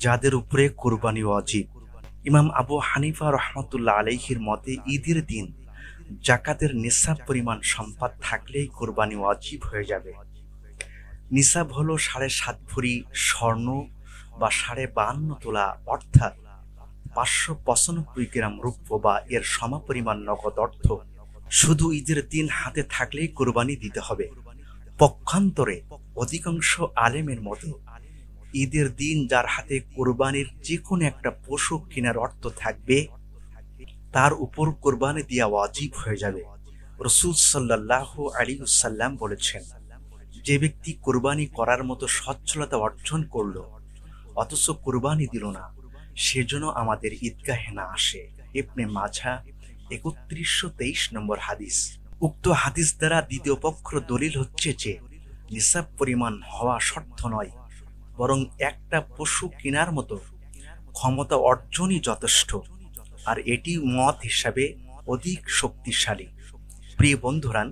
যাদের উপরে কুরবানি ওয়াজিব। ইমাম আবু হানিফা রহমতুল্লাহ আলাইহির মতে ঈদের দিন জাকাতের নিসাব পরিমাণ সম্পদ থাকলেই কুরবানি ওয়াজিব হয়ে যাবে। নিসাব হলো ৭.৫ ভরি স্বর্ণ বা ৫২ তোলা, অর্থাৎ ৫৯৫ গ্রাম রৌপ্য বা এর সমপরিমাণ নগদ অর্থ শুধু ঈদের দিন হাতে থাকলেই কোরবানি দিতে হবে। পক্ষান্তরে অধিকাংশ আলেমের মতে ঈদের দিন যার হাতে কোরবানির যে কোনো একটা পশু কেনার অর্থ থাকবে তার উপর কোরবানি দেওয়া ওয়াজিব হয়ে যাবে। রাসূল সাল্লাল্লাহু আলাইহি ওয়াসাল্লাম বলেছেন, যে ব্যক্তি কোরবানি করার মতো সচ্ছলতা অর্জন করলো অথচ কোরবানি দিল না, সেজন্য আমাদের ঈদগাহে না আসে। ইবনে মাজাহ ৩১২৩ নম্বর হাদিস। উক্ত হাদিস দ্বারা দ্বিতীয় পক্ষ দলিল হচ্ছে যে নিসাব পরিমাণ হওয়া শর্ত নয়, বরং একটা পশু কেনার মতো ক্ষমতা অর্জনই যথেষ্ট, আর এটি মত হিসাবে অধিক শক্তিশালী। প্রিয় বন্ধুরান,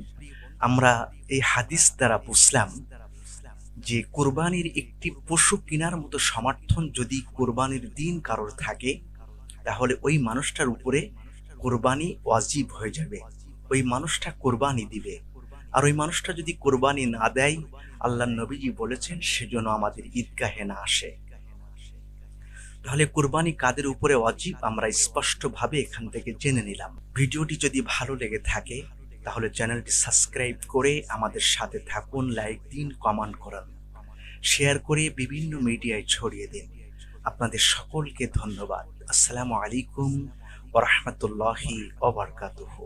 আমরা এই হাদিস দ্বারা বুঝলাম যে কোরবানির একটি পশু কেনার মতো সমর্থন যদি কোরবানির দিন কারোর থাকে, তাহলে ওই মানুষটার উপরে কোরবানি ওয়াজিব হয়ে যাবে। ওই মানুষটা কোরবানি দিবে। আর ওই মানুষটা যদি কোরবানি না দেয়, আল্লাহ নবীজি বলেছেন সেজন্য আমাদের ঈদগাহে না আসে। তাহলে কোরবানি কাদের উপরে ওয়াজিব আমরা স্পষ্টভাবে এখান থেকে জেনে নিলাম। ভিডিওটি যদি ভালো লেগে থাকে তাহলে চ্যানেলটি সাবস্ক্রাইব করে আমাদের সাথে থাকুন, লাইক দিন, কমেন্ট করুন, শেয়ার করে বিভিন্ন মিডিয়ায় ছড়িয়ে দিন। আপনাদের সকলকে ধন্যবাদ। আসসালামু আলাইকুম ওয়া রাহমাতুল্লাহি ওয়া বারাকাতুহু।